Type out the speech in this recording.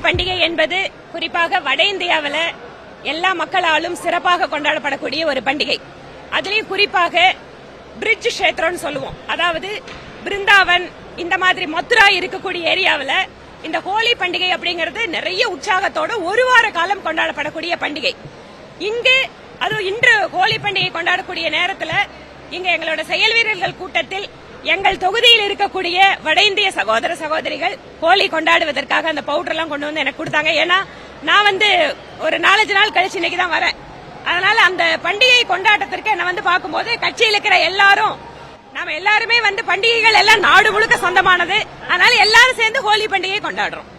பண்டிகை என்பது குறிப்பாக வட இந்தியாவில் எல்லா மக்களாலும் சிறப்பாக கொண்டாடப்படக்கூடிய ஒரு பண்டிகை. அதுலயும் குறிப்பாக பிரிட்ஜ் கஷேத்திரம்னு சொல்லுவோம். அதாவது பிருந்தாவன் இந்த மாதிரி மதுரா இருக்கக்கூடிய ஏரியாவில் இந்த ஹோலி பண்டிகை அப்படிங்கிறது நிறைய உற்சாகத்தோட ஒரு வார காலம் கொண்டாடப்படக்கூடிய பண்டிகை. இங்கு அதுவும் இன்று ஹோலி பண்டிகை கொண்டாடக்கூடிய நேரத்தில் இங்க எங்களோட செயல் வீரர்கள் கூட்டத்தில் எங்கள் தொகுதியில் இருக்கக்கூடிய வட இந்திய சகோதர சகோதரிகள் ஹோலி கொண்டாடுவதற்காக அந்த பவுடர் எல்லாம் கொண்டு வந்து எனக்கு கொடுத்தாங்க. ஏன்னா நான் ஒரு 4-5 நாள் கழிச்சு இன்னைக்கு தான் வரேன். அதனால அந்த பண்டிகை கொண்டாட்டத்திற்கு என்ன பார்க்கும்போது கட்சியில் இருக்கிற எல்லாரும் நாம எல்லாருமே பண்டிகைகள் எல்லாம் நாடு முழுக்க சொந்தமானது. அதனால எல்லாரும் சேர்ந்து ஹோலி பண்டிகையை கொண்டாடுறோம்.